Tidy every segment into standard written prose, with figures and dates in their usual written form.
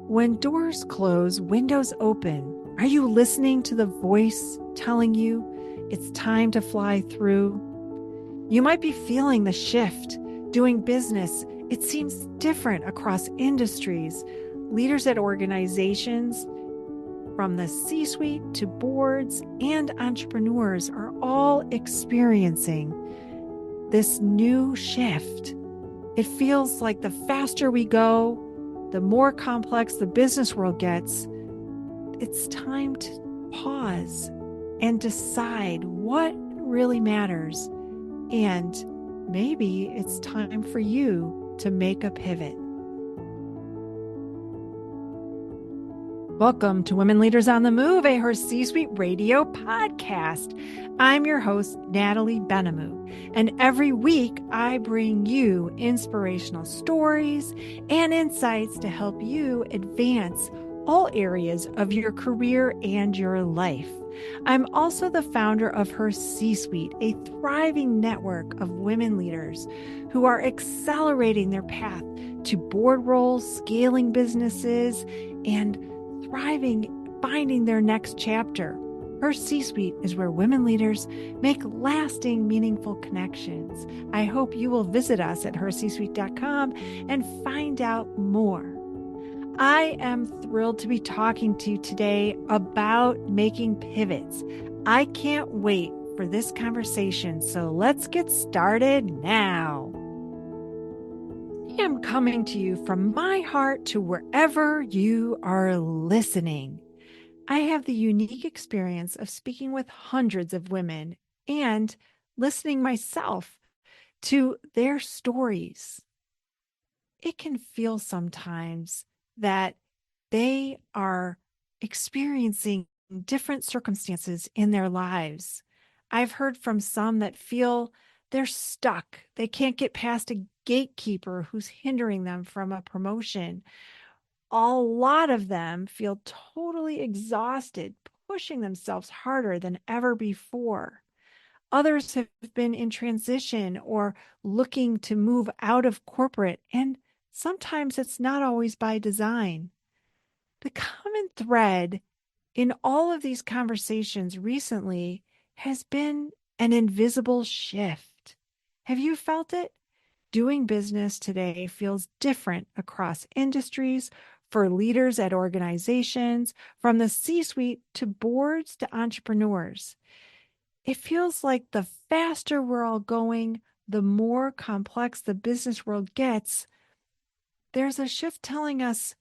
When doors close, windows open. Are you listening to the voice telling you it's time to fly through? You might be feeling the shift. Doing business, it seems different across industries. Leaders at organizations, from the C suite to boards and entrepreneurs, are all experiencing this new shift. It feels like the faster we go, the more complex the business world gets. It's time to pause and decide what really matters. And maybe it's time for you to make a pivot. Welcome to Women Leaders on the Move, a HerCsuite radio podcast. I'm your host, Natalie Benamou, and every week I bring you inspirational stories and insights to help you advance all areas of your career and your life. I'm also the founder of HerCsuite, a thriving network of women leaders who are accelerating their path to board roles, scaling businesses, and thriving, finding their next chapter. HerCsuite is where women leaders make lasting, meaningful connections. I hope you will visit us at hercsuite.com and find out more. I am thrilled to be talking to you today about making pivots. I can't wait for this conversation, so let's get started now. I am coming to you from my heart to wherever you are listening. I have the unique experience of speaking with hundreds of women and listening myself to their stories. It can feel sometimes that they are experiencing different circumstances in their lives. I've heard from some that feel they're stuck. They can't get past a gatekeeper who's hindering them from a promotion. A lot of them feel totally exhausted, pushing themselves harder than ever before. Others have been in transition or looking to move out of corporate, and sometimes it's not always by design. The common thread in all of these conversations recently has been an invisible shift. Have you felt it? Doing business today feels different across industries, for leaders at organizations, from the C-suite to boards to entrepreneurs. It feels like the faster we're all going, the more complex the business world gets. There's a shift telling us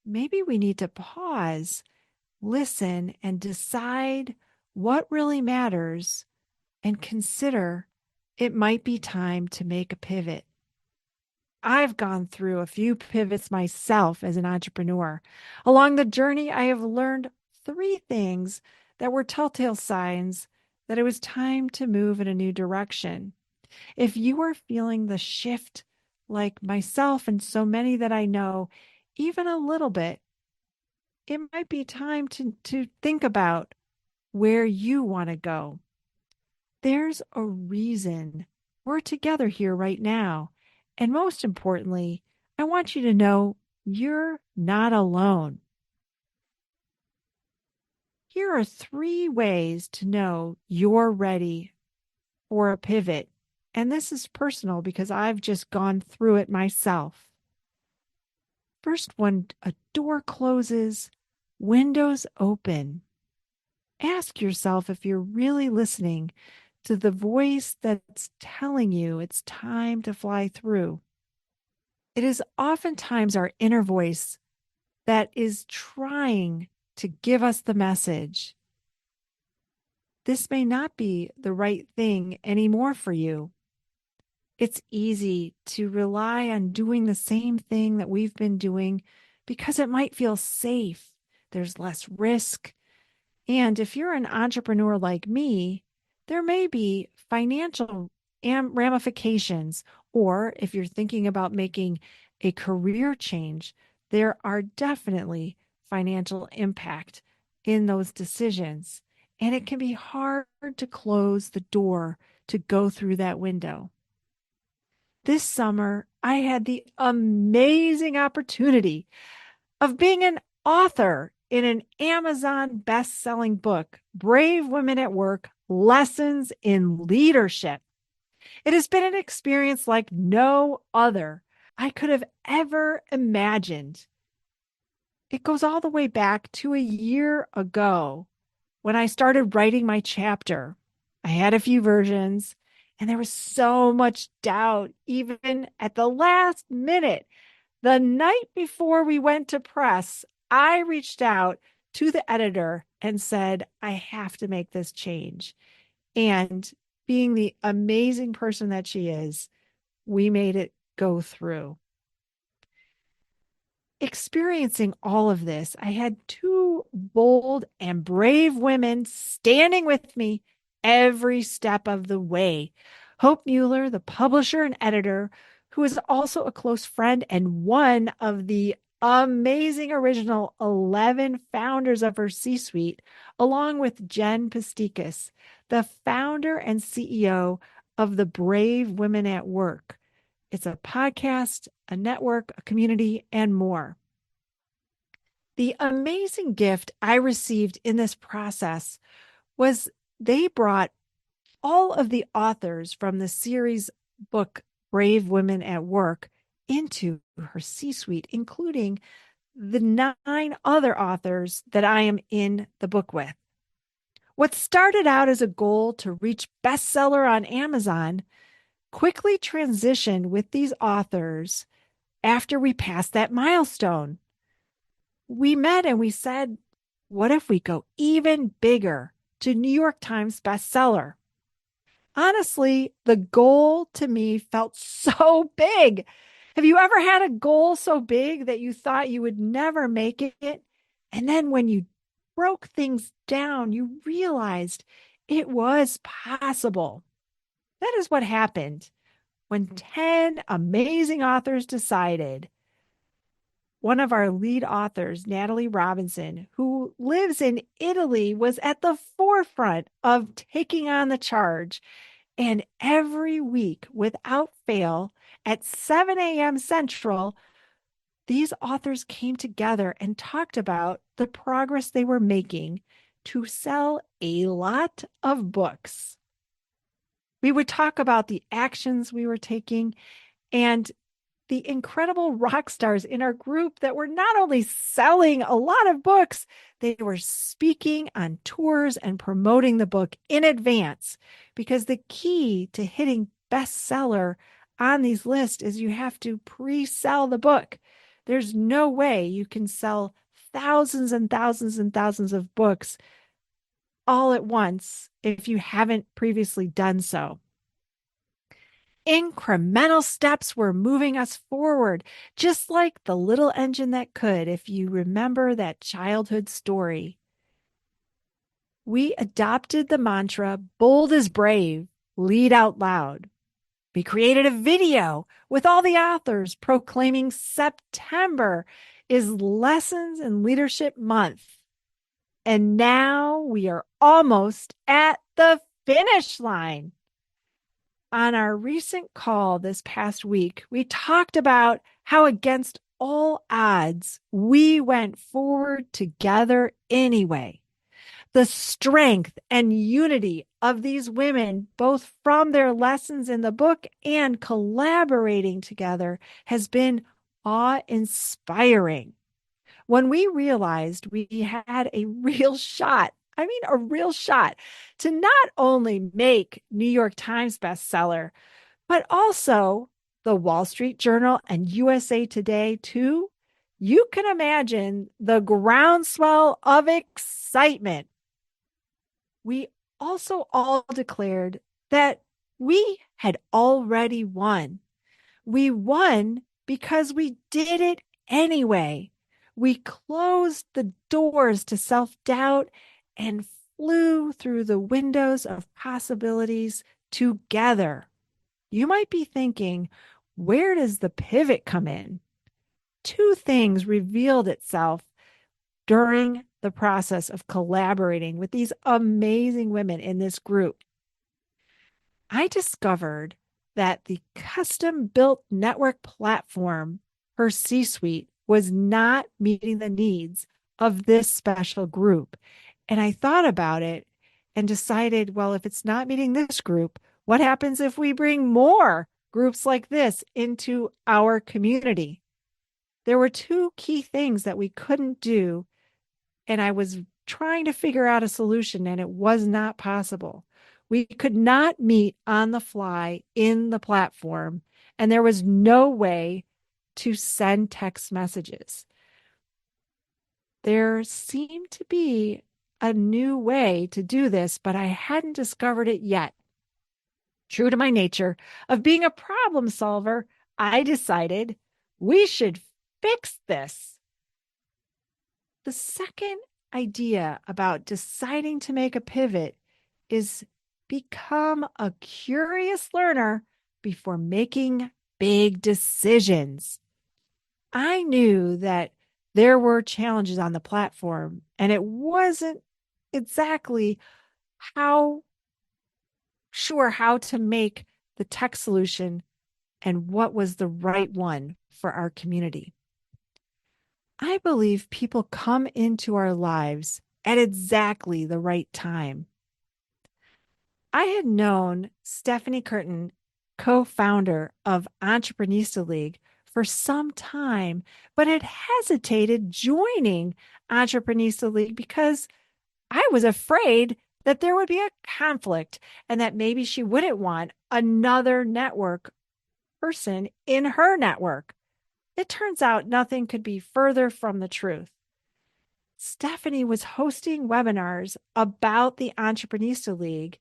maybe we need to pause, listen, and decide what really matters and consider it might be time to make a pivot. I've gone through a few pivots myself as an entrepreneur. Along the journey, I have learned three things that were telltale signs that it was time to move in a new direction. If you are feeling the shift like myself and so many that I know, even a little bit, it might be time to think about where you want to go. There's a reason we're together here right now. And most importantly, I want you to know you're not alone. Here are three ways to know you're ready for a pivot. And this is personal because I've just gone through it myself. First, when a door closes, windows open. Ask yourself if you're really listening to the voice that's telling you it's time to fly through. It is oftentimes our inner voice that is trying to give us the message. This may not be the right thing anymore for you. It's easy to rely on doing the same thing that we've been doing because it might feel safe. There's less risk. And if you're an entrepreneur like me, there may be financial ramifications. Or if you're thinking about making a career change, there are definitely financial impact in those decisions. And it can be hard to close the door to go through that window. This summer, I had the amazing opportunity of being an author in an Amazon best-selling book, Brave Women at Work: Lessons in Leadership. It has been an experience like no other I could have ever imagined. It goes all the way back to a year ago when I started writing my chapter. I had a few versions, and there was so much doubt, even at the last minute. The night before we went to press, I reached out to the editor and said, I have to make this change. And being the amazing person that she is, we made it go through. Experiencing all of this, I had two bold and brave women standing with me every step of the way. Hope Mueller, the publisher and editor, who is also a close friend and one of the amazing original 11 founders of HerCsuite, along with Jen Pastikas, the founder and CEO of the Brave Women at Work. It's a podcast, a network, a community, and more. The amazing gift I received in this process was they brought all of the authors from the series book, Brave Women at Work, into HerCsuite, including the 9 other authors that I am in the book with. What started out as a goal to reach bestseller on Amazon quickly transitioned with these authors after we passed that milestone. We met and we said, what if we go even bigger to New York Times bestseller? Honestly, the goal to me felt so big. Have you ever had a goal so big that you thought you would never make it? And then when you broke things down, you realized it was possible. That is what happened when 10 amazing authors decided. One of our lead authors, Natalie Robinson, who lives in Italy, was at the forefront of taking on the charge. And every week, without fail, at 7 a.m. Central, these authors came together and talked about the progress they were making to sell a lot of books. We would talk about the actions we were taking and the incredible rock stars in our group that were not only selling a lot of books, they were speaking on tours and promoting the book in advance. Because the key to hitting bestseller on these lists is you have to pre-sell the book. There's no way you can sell thousands and thousands and thousands of books all at once if you haven't previously done so. Incremental steps were moving us forward, just like the little engine that could, if you remember that childhood story. We adopted the mantra, bold is brave, lead out loud. We created a video with all the authors proclaiming September is Lessons in Leadership Month. And now we are almost at the finish line. On our recent call this past week, we talked about how against all odds, we went forward together anyway. The strength and unity of these women, both from their lessons in the book and collaborating together, has been awe-inspiring. When we realized we had a real shot, a real shot to not only make New York Times bestseller, but also the Wall Street Journal and USA Today too, you can imagine the groundswell of excitement. We also all declared that we had already won. We won because we did it anyway. We closed the doors to self-doubt and flew through the windows of possibilities together. You might be thinking, where does the pivot come in? Two things revealed itself during the process of collaborating with these amazing women in this group. I discovered that the custom-built network platform, HerCsuite, was not meeting the needs of this special group. And I thought about it and decided, well, if it's not meeting this group, what happens if we bring more groups like this into our community? There were two key things that we couldn't do, and I was trying to figure out a solution, and it was not possible. We could not meet on the fly in the platform, and there was no way to send text messages. There seemed to be a new way to do this, but I hadn't discovered it yet. True to my nature of being a problem solver, I decided we should fix this. The second idea about deciding to make a pivot is become a curious learner before making big decisions. I knew that there were challenges on the platform, and it wasn't exactly how sure how to make the tech solution and what was the right one for our community. I believe people come into our lives at exactly the right time. I had known Stephanie Curtin, co-founder of Entrepreneurship League, for some time, but had hesitated joining Entrepreneurship League because I was afraid that there would be a conflict and that maybe she wouldn't want another network person in her network. It turns out nothing could be further from the truth. Stephanie was hosting webinars about the Entrepreneurship League,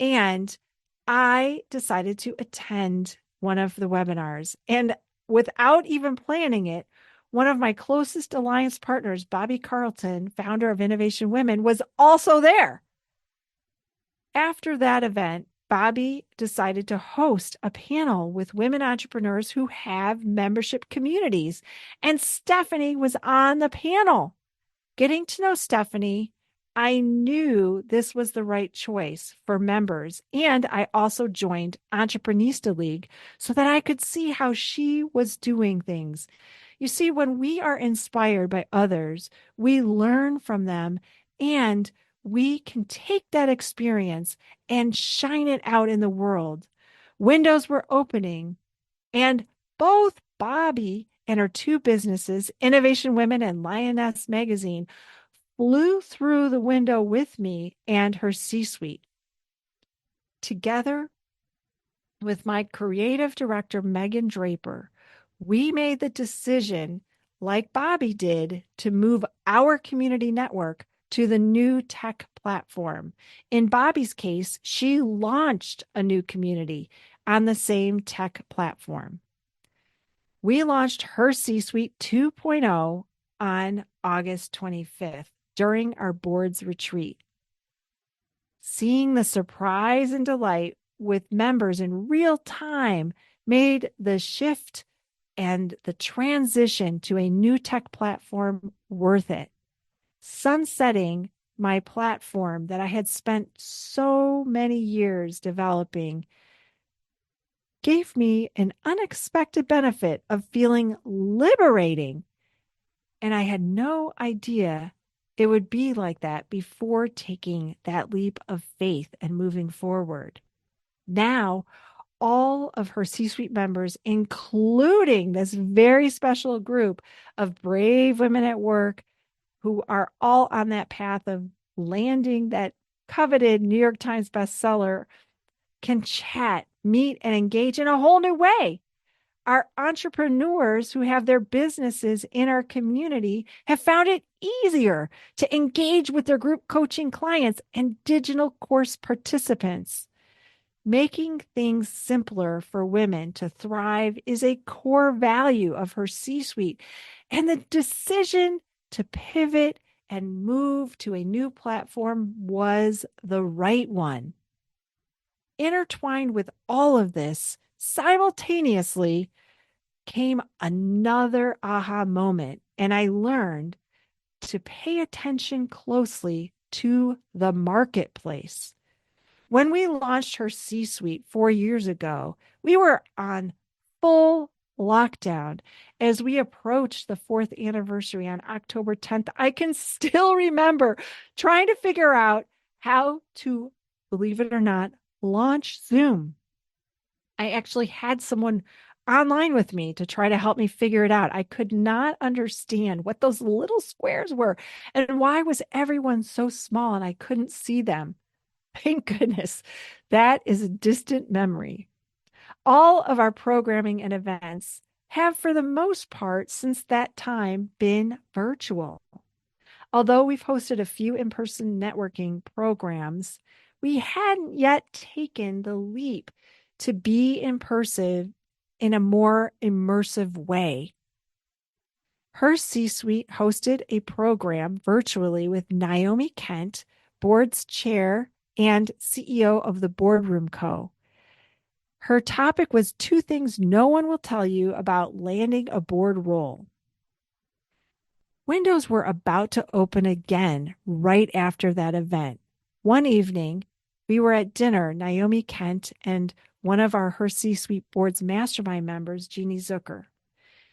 and I decided to attend one of the webinars. And without even planning it, one of my closest alliance partners, Bobby Carlton, founder of Innovation Women, was also there. After that event, Bobby decided to host a panel with women entrepreneurs who have membership communities, and Stephanie was on the panel. Getting to know Stephanie, I knew this was the right choice for members, and I also joined Entrepreneurship League so that I could see how she was doing things. You see, when we are inspired by others, we learn from them, and we can take that experience and shine it out in the world. Windows were opening, and both Bobby and her two businesses, Innovation Women and Lioness Magazine, flew through the window with me and HerCsuite. Together with my creative director, Megan Draper, we made the decision, like Bobby did, to move our community network to the new tech platform. In Bobby's case, she launched a new community on the same tech platform. We launched HerCsuite 2.0 on August 25th during our board's retreat. Seeing the surprise and delight with members in real time made the shift and the transition to a new tech platform worth it. Sunsetting my platform that I had spent so many years developing gave me an unexpected benefit of feeling liberating. And I had no idea it would be like that before taking that leap of faith and moving forward. Now, all of HerCsuite members, including this very special group of brave women at work who are all on that path of landing that coveted New York Times bestseller, can chat, meet, and engage in a whole new way. Our entrepreneurs who have their businesses in our community have found it easier to engage with their group coaching clients and digital course participants. Making things simpler for women to thrive is a core value of HerCsuite, and the decision to pivot and move to a new platform was the right one. Intertwined with all of this, simultaneously came another aha moment, and I learned to pay attention closely to the marketplace. When we launched HerCsuite 4 years ago, we were on full lockdown, as we approached the 4th anniversary on October 10th, I can still remember trying to figure out how to, believe it or not, launch Zoom. I actually had someone online with me to try to help me figure it out. I could not understand what those little squares were and why was everyone so small and I couldn't see them. Thank goodness. That is a distant memory. All of our programming and events have, for the most part, since that time, been virtual. Although we've hosted a few in person networking programs, we hadn't yet taken the leap to be in person in a more immersive way. HerCsuite hosted a program virtually with Naomi Kent, board's chair and CEO of the Boardroom Co. Her topic was 2 things no one will tell you about landing a board role. Windows were about to open again right after that event. One evening, we were at dinner, Naomi Kent and one of our HerCsuite Board's mastermind members, Jeannie Zucker.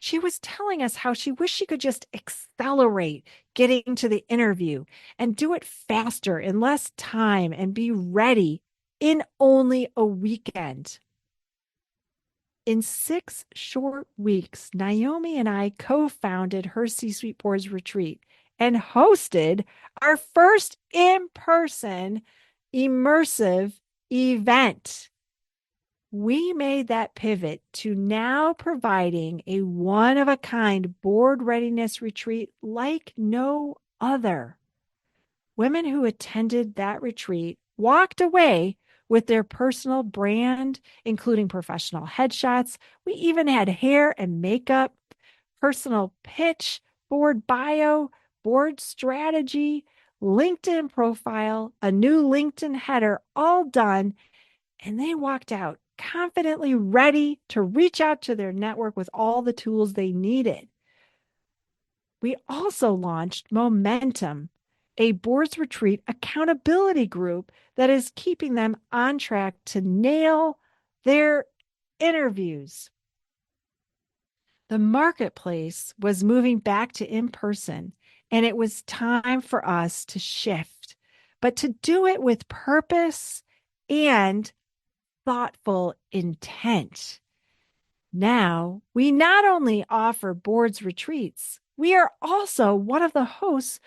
She was telling us how she wished she could just accelerate getting to the interview and do it faster in less time and be ready in only a weekend. In 6 short weeks, Naomi and I co-founded HerCsuite Board's retreat and hosted our first in-person immersive event. We made that pivot to now providing a one-of-a-kind board readiness retreat like no other. Women who attended that retreat walked away with their personal brand, including professional headshots. We even had hair and makeup, personal pitch, board bio, board strategy, LinkedIn profile, a new LinkedIn header, all done. And they walked out confidently ready to reach out to their network with all the tools they needed. We also launched Momentum, a board's retreat accountability group that is keeping them on track to nail their interviews. The marketplace was moving back to in person, and it was time for us to shift, but to do it with purpose and thoughtful intent. Now, we not only offer boards retreats, we are also one of the hosts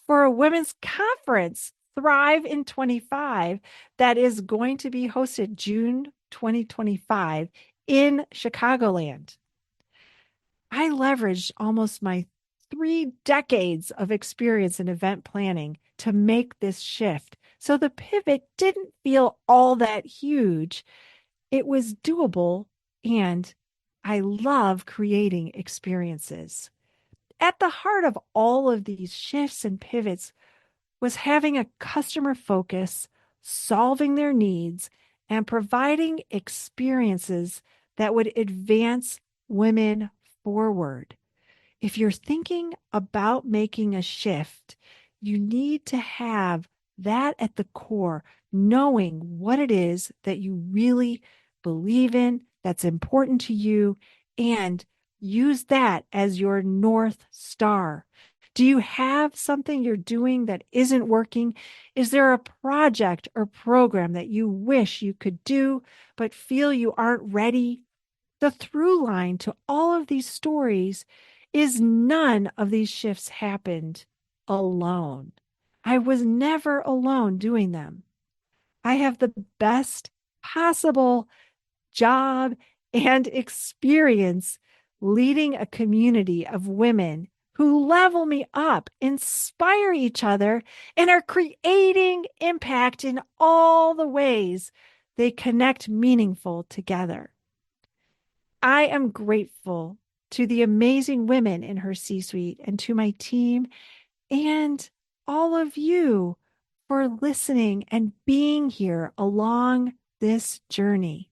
for a women's conference, Thrive in 25, that is going to be hosted June 2025 in Chicagoland. I leveraged almost my 3 decades of experience in event planning to make this shift. So the pivot didn't feel all that huge. It was doable, and I love creating experiences. At the heart of all of these shifts and pivots was having a customer focus, solving their needs, and providing experiences that would advance women forward. If you're thinking about making a shift, you need to have that at the core, knowing what it is that you really believe in, that's important to you, and use that as your North Star. Do you have something you're doing that isn't working? Is there a project or program that you wish you could do, but feel you aren't ready? The through line to all of these stories is none of these shifts happened alone. I was never alone doing them. I have the best possible job and experience leading a community of women who level me up, inspire each other, and are creating impact in all the ways they connect meaningful together. I am grateful to the amazing women in HerCsuite and to my team and all of you for listening and being here along this journey.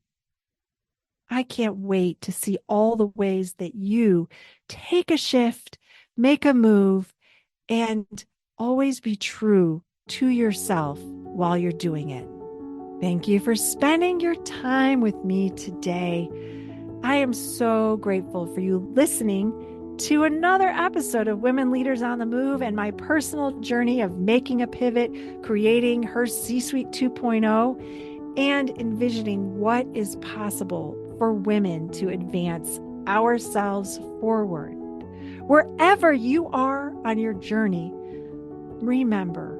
I can't wait to see all the ways that you take a shift, make a move, and always be true to yourself while you're doing it. Thank you for spending your time with me today. I am so grateful for you listening to another episode of Women Leaders on the Move and my personal journey of making a pivot, creating HerCsuite 2.0, and envisioning what is possible for women to advance ourselves forward. Wherever you are on your journey, remember,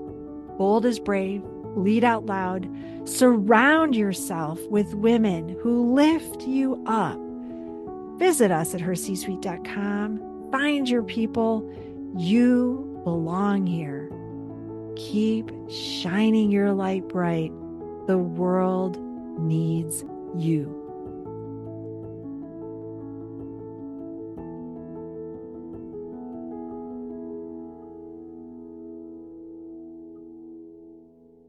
bold is brave, lead out loud, surround yourself with women who lift you up. Visit us at HerCsuite.com. Find your people. You belong here. Keep shining your light bright. The world needs you.